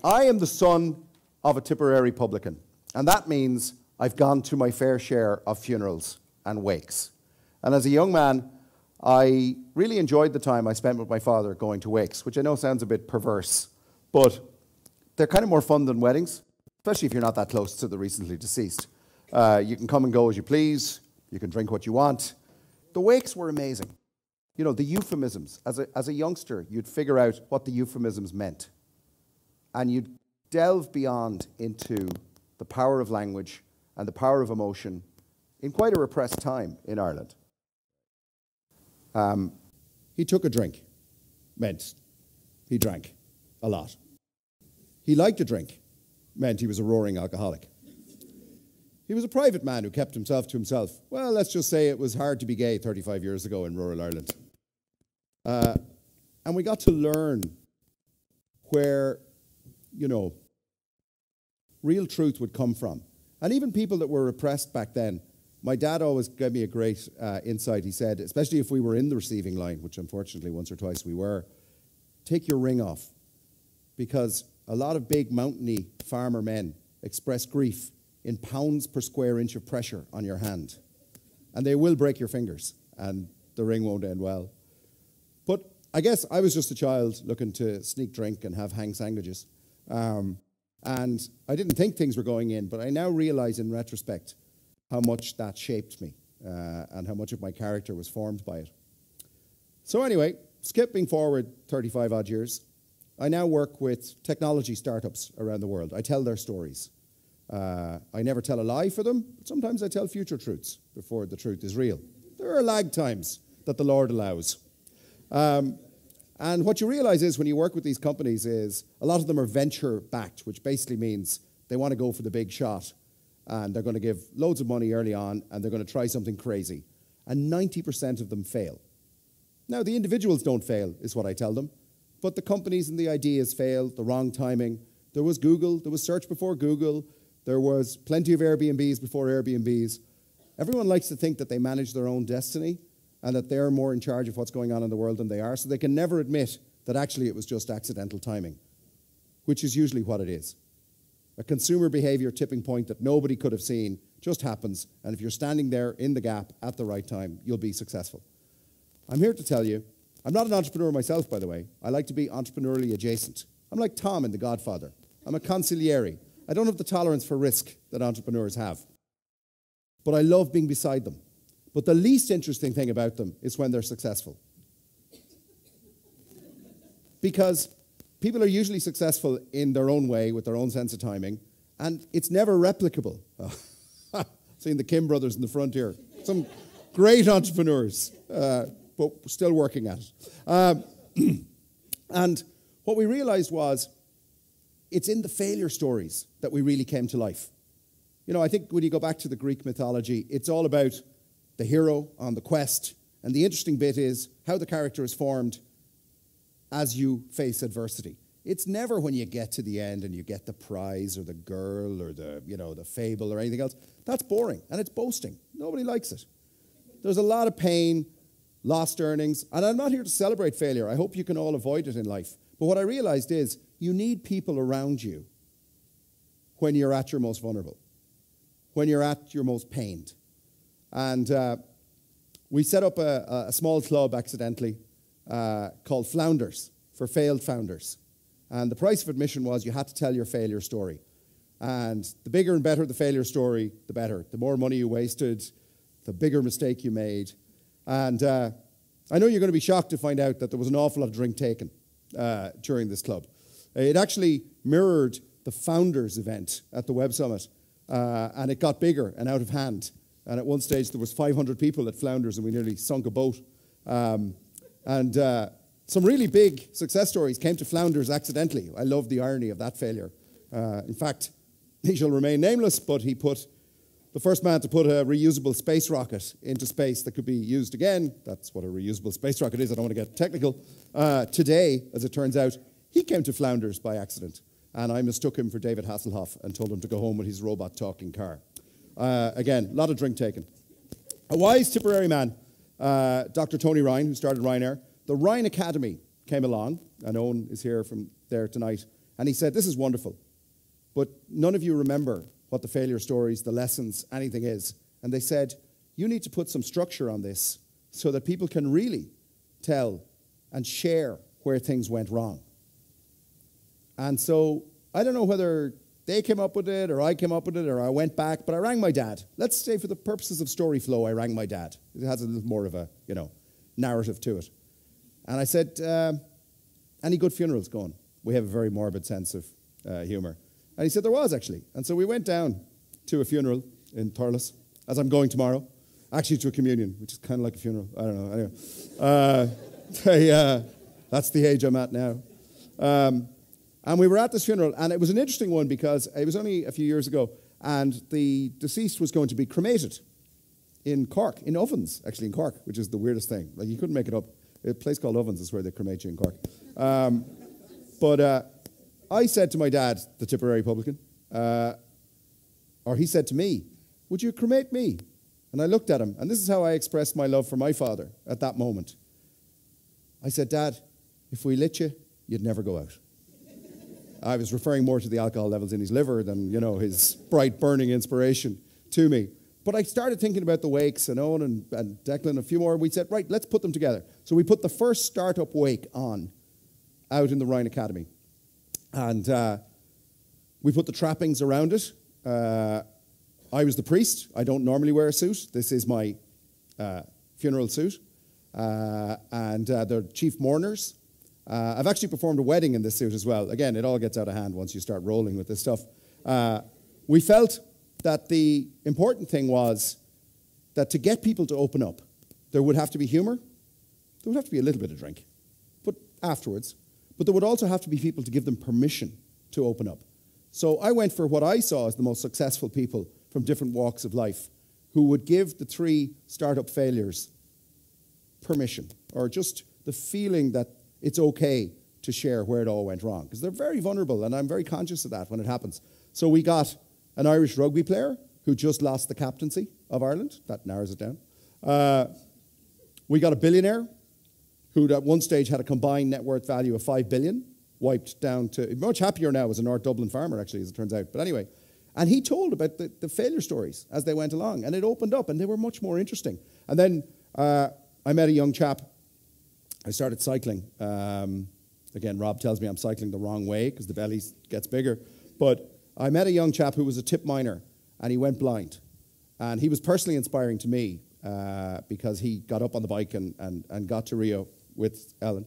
I am the son of a Tipperary publican, and that means I've gone to my fair share of funerals and wakes. And as a young man, I really enjoyed the time I spent with my father going to wakes, which I know sounds a bit perverse, but they're kind of more fun than weddings, especially if you're not that close to the recently deceased. You can come and go as you please. You can drink what you want. The wakes were amazing. You know, the euphemisms. As a youngster, you'd figure out what the euphemisms meant. And you'd delve beyond into the power of language and the power of emotion in quite a repressed time in Ireland. He took a drink. Meant he drank a lot. He liked to drink. Meant he was a roaring alcoholic. He was a private man who kept himself to himself. Well, let's just say it was hard to be gay 35 years ago in rural Ireland. And we got to learn where, you know, real truth would come from. And even people that were repressed back then, my dad always gave me a great insight. He said, especially if we were in the receiving line, which unfortunately once or twice we were, take your ring off. Because a lot of big mountainy farmer men express grief in pounds per square inch of pressure on your hand. And they will break your fingers, and the ring won't end well. But I guess I was just a child looking to sneak drink and have hang sandwiches. And I didn't think things were going in, but I now realize in retrospect how much that shaped me and how much of my character was formed by it. So anyway, skipping forward 35 odd years, I now work with technology startups around the world. I tell their stories. I never tell a lie for them, but sometimes I tell future truths before the truth is real. There are lag times that the Lord allows. And what you realize is when you work with these companies is a lot of them are venture-backed, which basically means they want to go for the big shot, and they're going to give loads of money early on, and they're going to try something crazy. And 90% of them fail. Now, the individuals don't fail, is what I tell them, but the companies and the ideas fail, the wrong timing. There was Google, there was search before Google, there was plenty of Airbnbs before Airbnbs. Everyone likes to think that they manage their own destiny and that they're more in charge of what's going on in the world than they are, so they can never admit that actually it was just accidental timing, which is usually what it is. A consumer behavior tipping point that nobody could have seen just happens, and if you're standing there in the gap at the right time, you'll be successful. I'm here to tell you, I'm not an entrepreneur myself, by the way. I like to be entrepreneurially adjacent. I'm like Tom in The Godfather. I'm a consigliere. I don't have the tolerance for risk that entrepreneurs have. But I love being beside them. But the least interesting thing about them is when they're successful. Because people are usually successful in their own way, with their own sense of timing, and it's never replicable. Seeing the Kim brothers in the front here. Some great entrepreneurs, but still working at it. And what we realized was, it's in the failure stories that we really came to life. You know, I think when you go back to the Greek mythology, it's all about the hero on the quest, and the interesting bit is how the character is formed as you face adversity. It's never when you get to the end and you get the prize or the girl or the, you know, the fable or anything else. That's boring, and it's boasting. Nobody likes it. There's a lot of pain, lost earnings, and I'm not here to celebrate failure. I hope you can all avoid it in life. But what I realized is you need people around you when you're at your most vulnerable, when you're at your most pained. And we set up a small club accidentally called Flounders, for failed founders. And the price of admission was you had to tell your failure story. And the bigger and better the failure story, the better. The more money you wasted, the bigger mistake you made. And I know you're going to be shocked to find out that there was an awful lot of drink taken during this club. It actually mirrored the Founders event at the Web Summit, and it got bigger and out of hand. And at one stage, there was 500 people at Flounders, and we nearly sunk a boat. Some really big success stories came to Flounders accidentally. I love the irony of that failure. In fact, he shall remain nameless, but he put the first man to put a reusable space rocket into space that could be used again. That's what a reusable space rocket is. I don't want to get technical. Today, as it turns out, he came to Flounders by accident, and I mistook him for David Hasselhoff and told him to go home with his robot talking car. Again, a lot of drink taken. A wise Tipperary man, Dr. Tony Ryan, who started Ryanair. The Ryan Academy came along, and Owen is here from there tonight, And he said, this is wonderful, but none of you remember what the failure stories, the lessons, anything is. And they said, you need to put some structure on this so that people can really tell and share where things went wrong. And so I don't know whether they came up with it or I came up with it or I went back, but I rang my dad. Let's say for the purposes of story flow, I rang my dad. It has a little more of a, narrative to it. And I said, any good funerals going? We have a very morbid sense of humour. And he said there was, actually. And so we went down to a funeral in Thurles, as I'm going tomorrow. Actually to a communion, which is kind of like a funeral. I don't know. Anyway, that's the age I'm at now. And we were at this funeral, and it was an interesting one because it was only a few years ago, and the deceased was going to be cremated in Cork, in ovens, actually in Cork, which is the weirdest thing. Like, you couldn't make it up. A place called Ovens is where they cremate you in Cork. But I said to my dad, the Tipperary publican, or he said to me, would you cremate me? And I looked at him, and this is how I expressed my love for my father at that moment. I said, Dad, if we lit you, you'd never go out. I was referring more to the alcohol levels in his liver than, his bright, burning inspiration to me. But I started thinking about the wakes, and Owen and Declan, a few more. We said, right, let's put them together. So we put the first startup wake on out in the Rhine Academy. And we put the trappings around it. I was the priest. I don't normally wear a suit. This is my funeral suit. And the chief mourners. I've actually performed a wedding in this suit as well. Again, it all gets out of hand once you start rolling with this stuff. We felt that the important thing was that to get people to open up, there would have to be humour. There would have to be a little bit of drink, but afterwards. But there would also have to be people to give them permission to open up. So I went for what I saw as the most successful people from different walks of life who would give the 3 startup failures permission, or just the feeling that it's okay to share where it all went wrong. Because they're very vulnerable, and I'm very conscious of that when it happens. So we got an Irish rugby player who just lost the captaincy of Ireland. That narrows it down. We got a billionaire who at one stage had a combined net worth value of 5 billion, wiped down to, much happier now as a North Dublin farmer, actually, as it turns out. But anyway, and he told about the failure stories as they went along, and it opened up, and they were much more interesting. And then I met a young chap. I started cycling. Again, Rob tells me I'm cycling the wrong way because the belly gets bigger. But I met a young chap who was a tip miner, and he went blind. And he was personally inspiring to me because he got up on the bike and got to Rio with Ellen.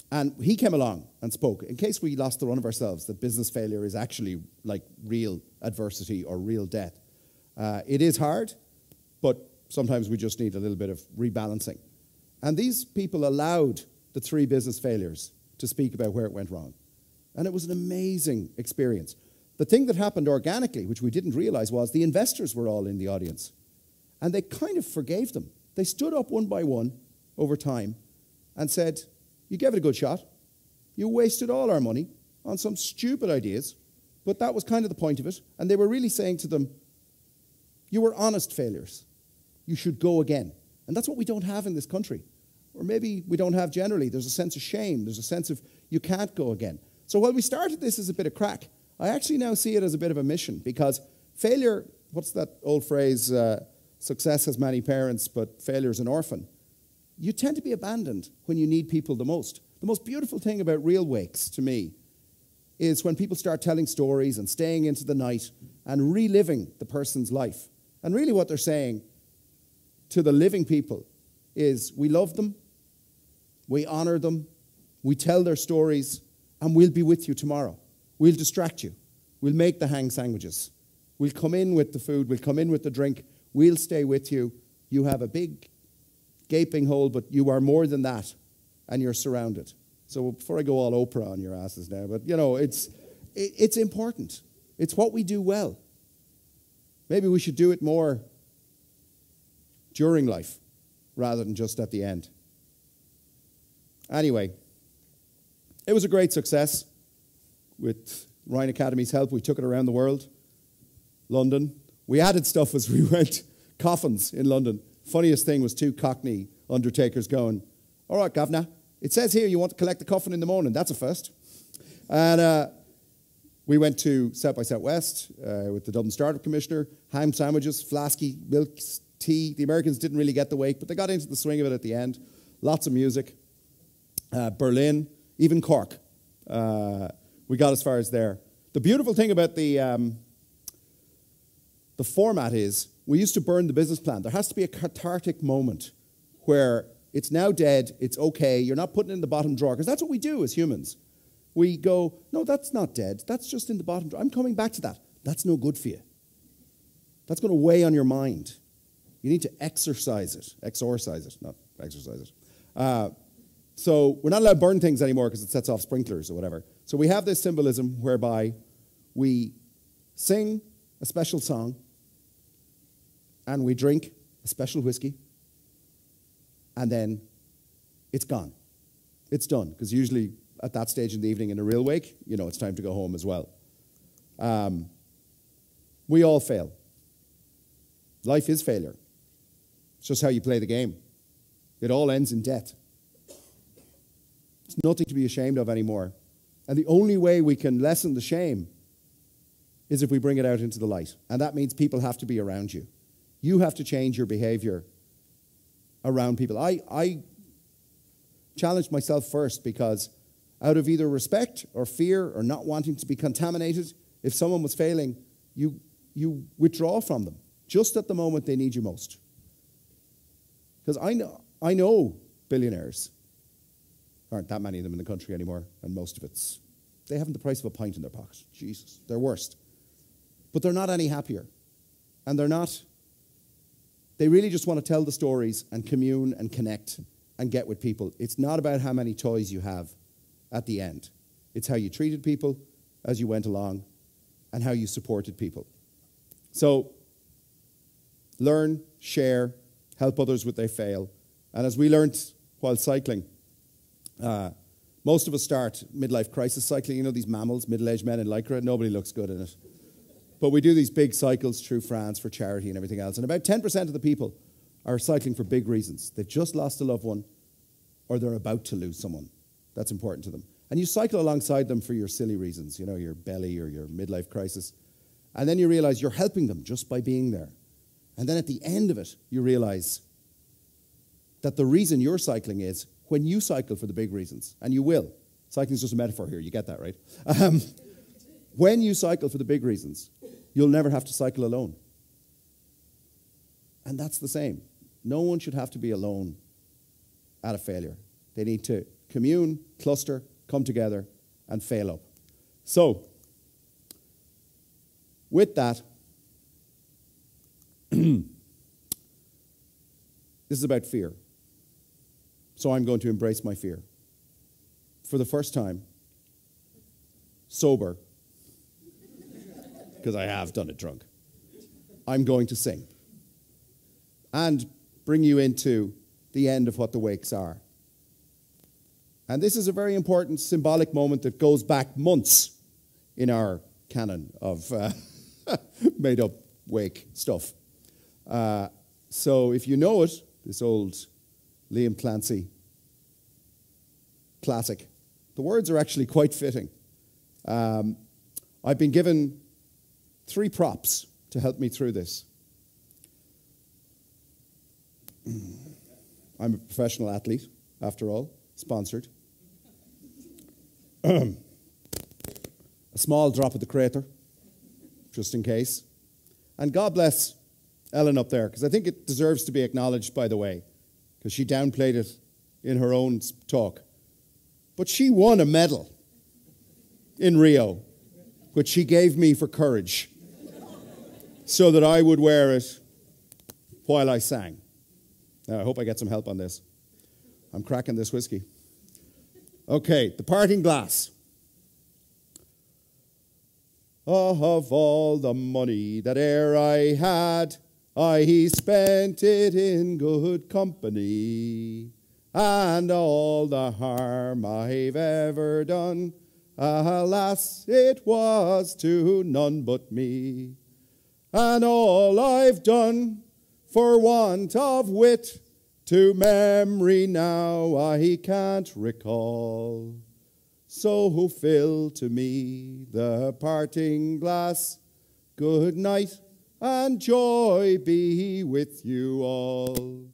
And he came along and spoke, in case we lost the run of ourselves, that business failure is actually like real adversity or real death. It is hard, but sometimes we just need a little bit of rebalancing. And these people allowed the 3 business failures to speak about where it went wrong. And it was an amazing experience. The thing that happened organically, which we didn't realize, was the investors were all in the audience. And they kind of forgave them. They stood up one by one over time and said, you gave it a good shot. You wasted all our money on some stupid ideas, but that was kind of the point of it. And they were really saying to them, you were honest failures. You should go again. And that's what we don't have in this country. Or maybe we don't have generally. There's a sense of shame. There's a sense of you can't go again. So while we started this as a bit of crack, I actually now see it as a bit of a mission, because failure, what's that old phrase, success has many parents, but failure is an orphan. You tend to be abandoned when you need people the most. The most beautiful thing about real wakes, to me, is when people start telling stories and staying into the night and reliving the person's life. And really what they're saying to the living people is, we love them, we honor them, we tell their stories, and we'll be with you tomorrow. We'll distract you. We'll make the hang sandwiches. We'll come in with the food, we'll come in with the drink, we'll stay with you. You have a big gaping hole, but you are more than that, and you're surrounded. So before I go all Oprah on your asses now, but it's important. It's what we do well. Maybe we should do it more during life rather than just at the end. Anyway, it was a great success. With Rhine Academy's help, we took it around the world. London. We added stuff as we went. Coffins in London. Funniest thing was 2 Cockney undertakers going, all right, governor, it says here you want to collect the coffin in the morning. That's a first. And we went to South by Southwest with the Dublin Startup Commissioner, ham sandwiches, flasky, milk, tea. The Americans didn't really get the wake, but they got into the swing of it at the end. Lots of music. Berlin, even Cork. We got as far as there. The beautiful thing about the format is we used to burn the business plan. There has to be a cathartic moment where it's now dead, it's okay, you're not putting it in the bottom drawer, because that's what we do as humans. We go, no, that's not dead, that's just in the bottom drawer. I'm coming back to that. That's no good for you. That's going to weigh on your mind. You need to exorcise it, not exercise it. So we're not allowed to burn things anymore because it sets off sprinklers or whatever. So we have this symbolism whereby we sing a special song and we drink a special whiskey, and then it's gone. It's done, because usually at that stage in the evening in a real wake, you know, it's time to go home as well. We all fail. Life is failure. It's just how you play the game. It all ends in death. It's nothing to be ashamed of anymore. And the only way we can lessen the shame is if we bring it out into the light. And that means people have to be around you. You have to change your behavior around people. I challenged myself first, because out of either respect or fear or not wanting to be contaminated, if someone was failing, you withdraw from them just at the moment they need you most. Because I know billionaires. Aren't that many of them in the country anymore, and most of they haven't the price of a pint in their pocket. Jesus, they're worst. But they're not any happier. And they really just want to tell the stories and commune and connect and get with people. It's not about how many toys you have at the end. It's how you treated people as you went along and how you supported people. So, learn, share, help others when they fail. And as we learned while cycling, most of us start midlife crisis cycling. You know, these mammals, middle-aged men in Lycra, nobody looks good in it. But we do these big cycles through France for charity and everything else. And about 10% of the people are cycling for big reasons. They've just lost a loved one, or they're about to lose someone that's important to them. And you cycle alongside them for your silly reasons, you know, your belly or your midlife crisis. And then you realize you're helping them just by being there. And then at the end of it, you realize that the reason you're cycling is when you cycle for the big reasons, and you will. Cycling is just a metaphor here, you get that, right? When you cycle for the big reasons, you'll never have to cycle alone. And that's the same. No one should have to be alone at a failure. They need to commune, cluster, come together, and fail up. So, with that, this is about fear. So I'm going to embrace my fear. For the first time, sober, because I have done it drunk, I'm going to sing and bring you into the end of what the wakes are. And this is a very important symbolic moment that goes back months in our canon of made-up wake stuff. So if you know it, this old Liam Clancy classic, the words are actually quite fitting. I've been given 3 props to help me through this. I'm a professional athlete, after all, sponsored. A small drop of the crater, just in case. And God bless Ellen up there, because I think it deserves to be acknowledged, by the way, because she downplayed it in her own talk. But she won a medal in Rio, which she gave me for courage, so that I would wear it while I sang. Now, I hope I get some help on this. I'm cracking this whiskey. Okay, the parting glass. Of all the money that e'er I had, I spent it in good company. And all the harm I've ever done, alas, it was to none but me. And all I've done for want of wit, to memory now I can't recall. So who fill to me the parting glass. Good night and joy be with you all.